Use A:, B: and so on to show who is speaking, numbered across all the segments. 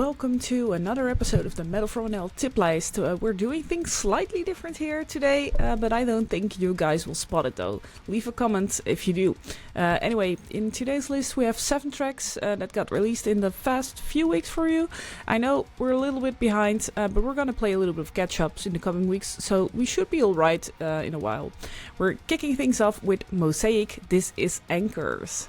A: welcome to another episode of the MetalFromNL Tiplijst. We're doing things slightly different here today, but I don't think you guys will spot it though. Leave a comment if you do. Anyway, in today's list we have 7 tracks that got released in the past few weeks for you. I know we're a little bit behind, but we're gonna play a little bit of catch-ups in the coming weeks, so we should be alright in a while. We're kicking things off with Mosaic. This is Anchors.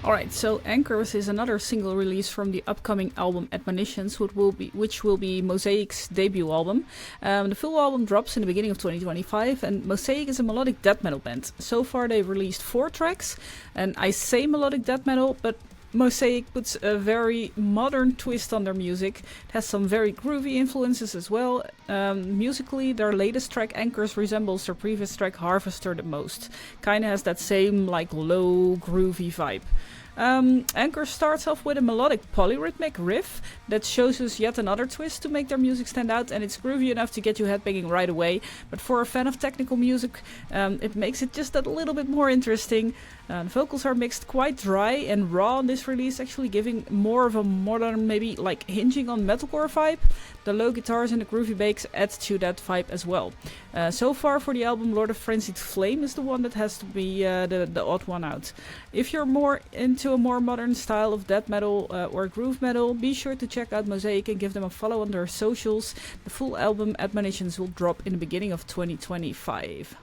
A: Alright, so Anchors is another single release from the upcoming album Admonitions, which will be Mosaic's debut album. The full album drops in the beginning of 2025, and Mosaic is a melodic death metal band. So far they've released 4 tracks, and I say melodic death metal, but Mosaic puts a very modern twist on their music. It has some very groovy influences as well. Musically, their latest track, Anchors, resembles their previous track, Harvester, the most. Kinda has that same like low groovy vibe. Anchor starts off with a melodic polyrhythmic riff that shows us yet another twist to make their music stand out, and it's groovy enough to get you headbanging right away. But for a fan of technical music, it makes it just a little bit more interesting. The vocals are mixed quite dry and raw on this release, actually giving more of a modern, maybe like hinging on metalcore vibe. The low guitars and the groovy bass add to that vibe as well. So far for the album, Lord of Frenzied Flame is the one that has to be the odd one out. If you're more into a more modern style of death metal or groove metal, be sure to check out Mosaic and give them a follow on their socials. The full album Admonitions will drop in the beginning of 2025.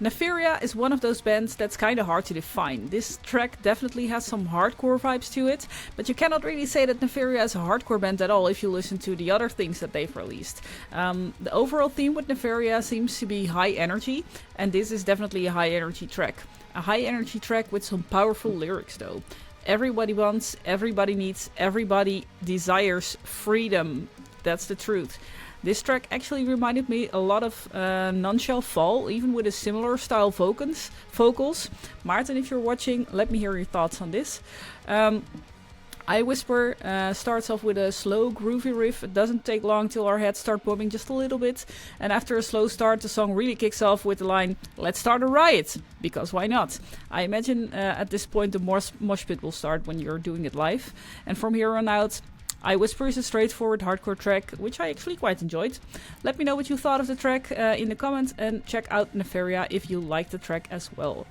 A: Nafearya is one of those bands that's kind of hard to define. This track definitely has some hardcore vibes to it, but you cannot really say that Nafearya is a hardcore band at all if you listen to the other things that they've released. The overall theme with Nafearya seems to be high energy, and this is definitely a high energy track. A high energy track with some powerful lyrics though. Everybody wants, everybody needs, everybody desires freedom. That's the truth. This track actually reminded me a lot of None Shall Fall, even with a similar style vocals. Maarten, if you're watching, let me hear your thoughts on this. I Whisper starts off with a slow, groovy riff. It doesn't take long till our heads start bobbing just a little bit. And after a slow start, the song really kicks off with the line, "Let's start a riot," because why not? I imagine at this point the mosh pit will start when you're doing it live. And from here on out, I Whisper is a straightforward hardcore track, which I actually quite enjoyed. Let me know what you thought of the track in the comments, and check out Nafearya if you like the track as well.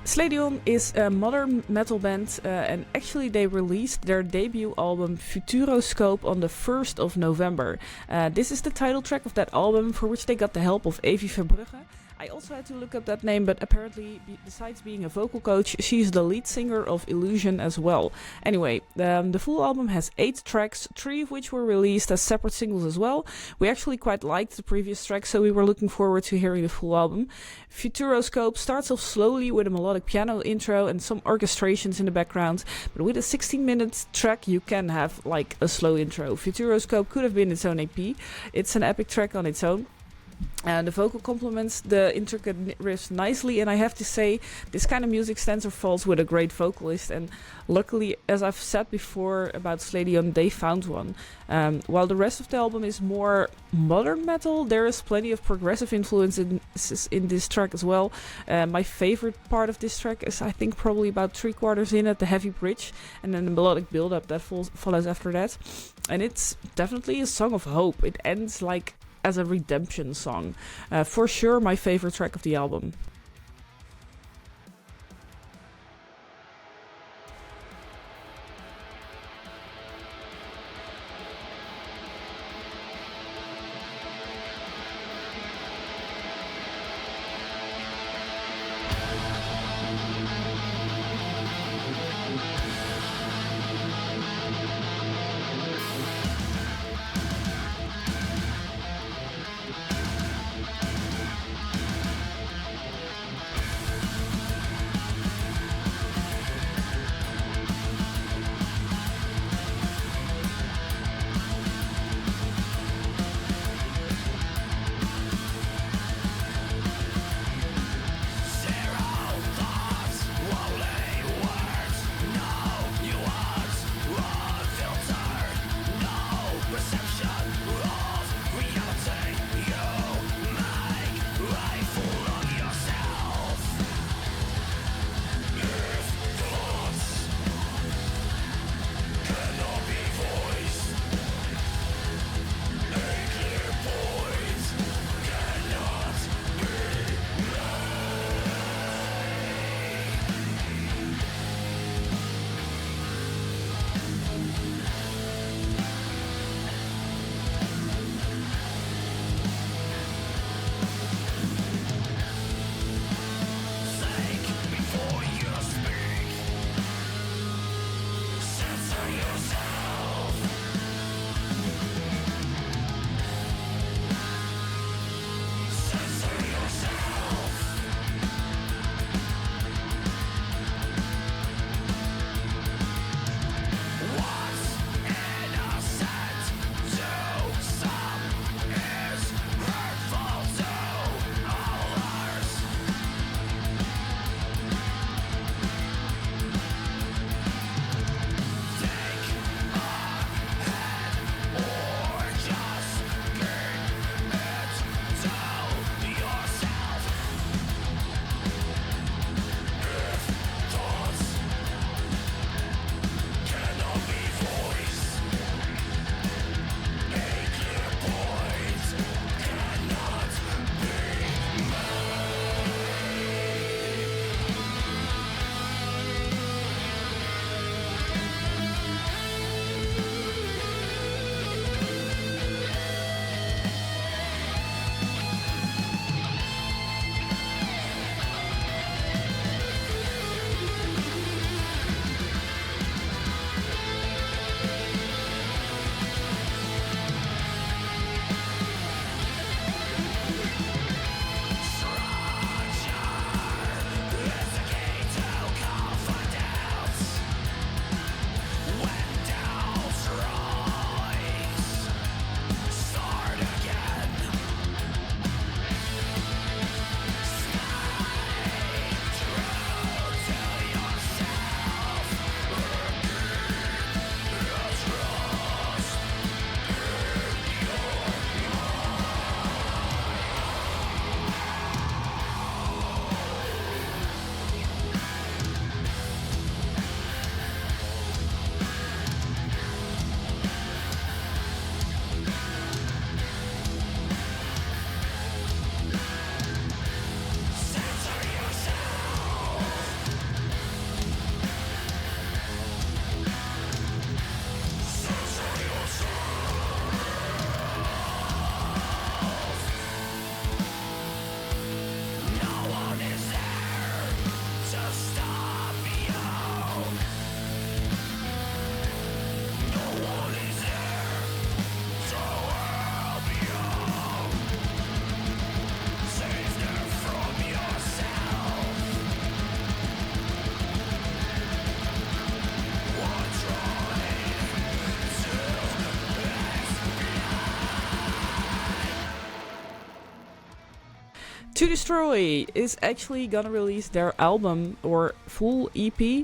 A: Sledeon is a modern metal band, and actually they released their debut album Futuroscope on the 1st of November. This is the title track of that album, for which they got the help of Evie Verbrugge. I also had to look up that name, but apparently, besides being a vocal coach, she's the lead singer of Illusion as well. Anyway, the full album has 8 tracks, 3 of which were released as separate singles as well. We actually quite liked the previous tracks, so we were looking forward to hearing the full album. Futuroscope starts off slowly with a melodic piano intro and some orchestrations in the background, but with a 16-minute track you can have like a slow intro. Futuroscope could have been its own EP. It's an epic track on its own. The vocal complements the intricate riffs nicely, and I have to say, this kind of music stands or falls with a great vocalist, and luckily, as I've said before about Sledeon, they found one. While the rest of the album is more modern metal, there is plenty of progressive influence in this track as well. My favorite part of this track is, I think, probably about 3/4 in at the heavy bridge, and then the melodic build-up that follows after that. And it's definitely a song of hope. It ends like as a redemption song. For sure my favorite track of the album. To Destroy is actually gonna release their album or full EP.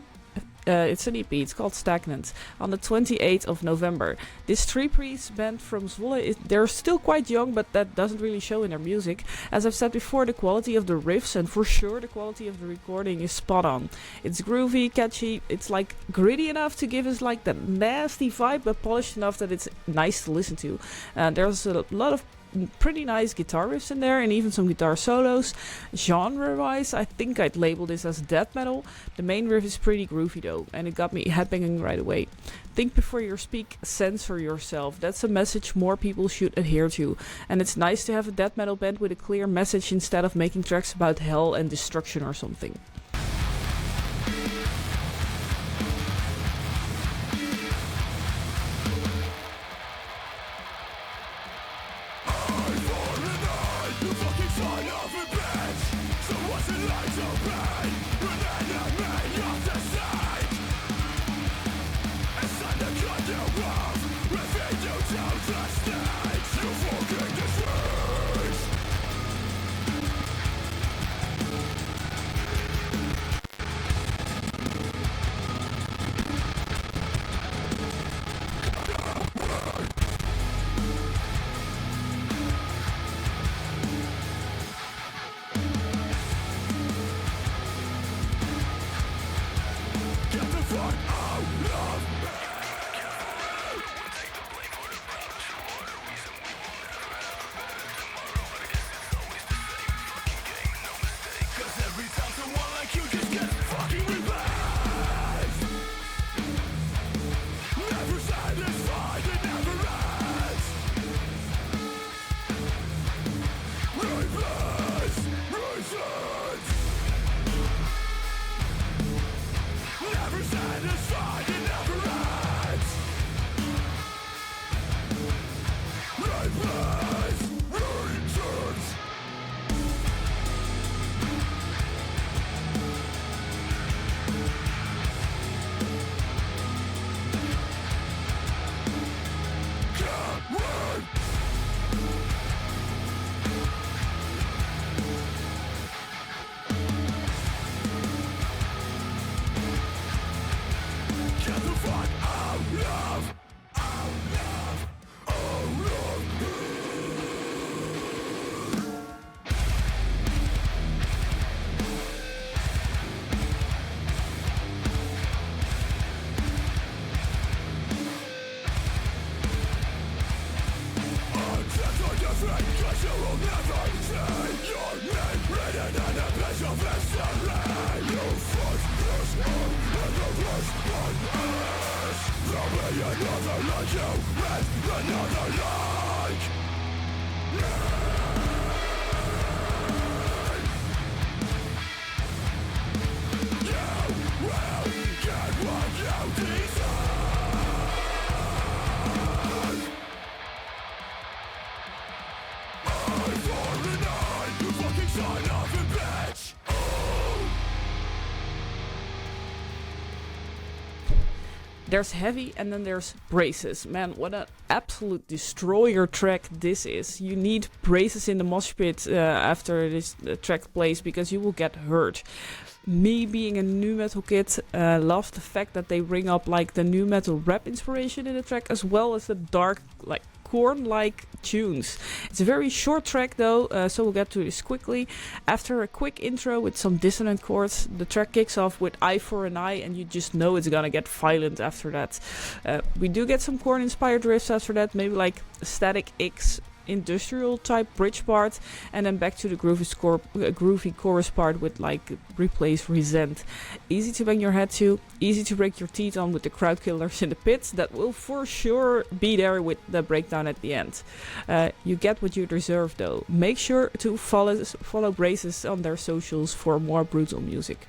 A: It's an EP, it's called Stagnant, on the 28th of November. This three-piece band from Zwolle, they're still quite young, but that doesn't really show in their music. As I've said before, the quality of the riffs and for sure the quality of the recording is spot on. It's groovy, catchy, it's like gritty enough to give us like that nasty vibe, but polished enough that it's nice to listen to. There's a lot of pretty nice guitar riffs in there and even some guitar solos. Genre-wise, I think I'd label this as death metal. The main riff is pretty groovy though, and it got me headbanging right away. Think before you speak, censor yourself. That's a message more people should adhere to. And it's nice to have a death metal band with a clear message instead of making tracks about hell and destruction or something. There's Heavy and then there's Braces. Man, what an absolute destroyer track this is. You need braces in the mosh pit after this track plays because you will get hurt. Me being a nu metal kid, love the fact that they bring up like the nu metal rap inspiration in the track as well as the dark like Korn-like tunes. It's a very short track though, so we'll get to this quickly. After a quick intro with some dissonant chords, the track kicks off with Eye for an Eye, and you just know it's gonna get violent after that. We do get some Korn-inspired riffs after that, maybe like Static X industrial type bridge part, and then back to the groovy chorus part with like replace Resent. Easy to bang your head to, easy to break your teeth on with the crowd killers in the pits that will for sure be there with the breakdown at the end. You get what you deserve though. Make sure to follow Braces on their socials for more brutal music.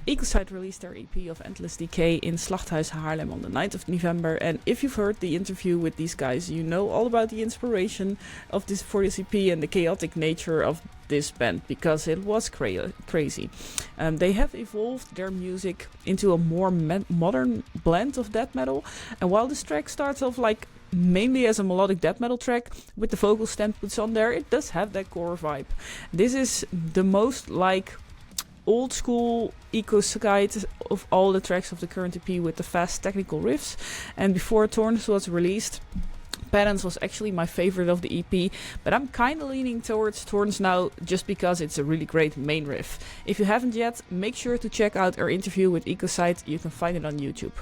A: Ecocide released their EP of Endless Decay in Slachthuis Haarlem on the 9th of November, and if you've heard the interview with these guys, you know all about the inspiration of this for this EP and the chaotic nature of this band, because it was crazy. They have evolved their music into a more modern blend of death metal, and while this track starts off like mainly as a melodic death metal track with the vocal stamp puts on there, it does have that core vibe. This is the most like old school Ecocide of all the tracks of the current EP, with the fast technical riffs. And before Thorns was released, Patterns was actually my favorite of the EP, but I'm kind of leaning towards Thorns now just because it's a really great main riff. If you haven't yet, make sure to check out our interview with Ecocide. You can find it on YouTube.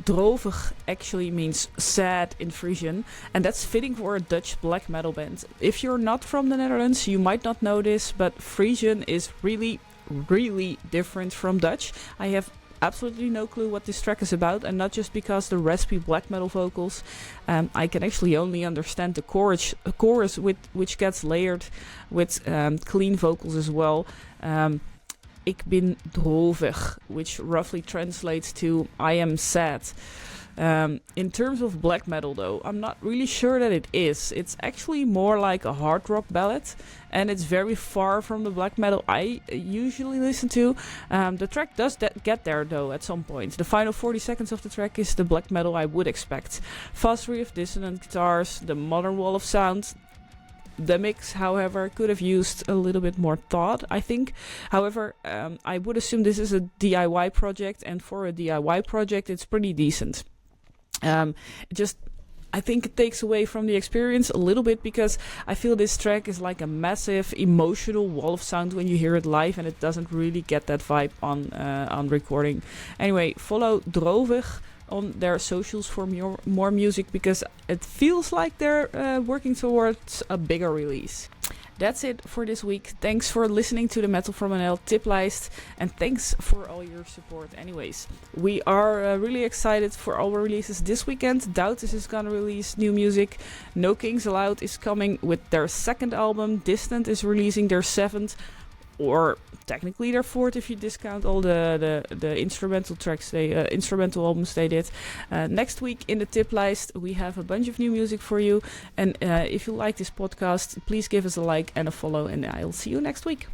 A: Drovich actually means sad in Frisian, and that's fitting for a Dutch black metal band. If you're not from the Netherlands, you might not know this, but Frisian is really, really different from Dutch. I have absolutely no clue what this track is about, and not just because the raspy black metal vocals. I can actually only understand the chorus which gets layered with clean vocals as well. Ik ben drovig, which roughly translates to I am sad. In terms of black metal though, I'm not really sure that it is. It's actually more like a hard rock ballad, and it's very far from the black metal I usually listen to. The track does get there though at some point. The final 40 seconds of the track is the black metal I would expect. Fast riff, dissonant guitars, the modern wall of sound. The mix, however, could have used a little bit more thought, I think. However, I would assume this is a DIY project, and for a DIY project, it's pretty decent. I think it takes away from the experience a little bit, because I feel this track is like a massive emotional wall of sound when you hear it live, and it doesn't really get that vibe on recording. Anyway, follow Drovich on their socials for more music, because it feels like they're working towards a bigger release. That's it for this week. Thanks for listening to the MetalFromNL Tiplijst, and thanks for all your support anyways. We are really excited for our releases this weekend. Doubters is gonna release new music. No Kings Allowed is coming with their second album. Distant is releasing their 7th, or technically their 4th if you discount all the instrumental tracks, instrumental albums they did. Next week in the Tiplijst we have a bunch of new music for you, and if you like this podcast, please give us a like and a follow, and I'll see you next week.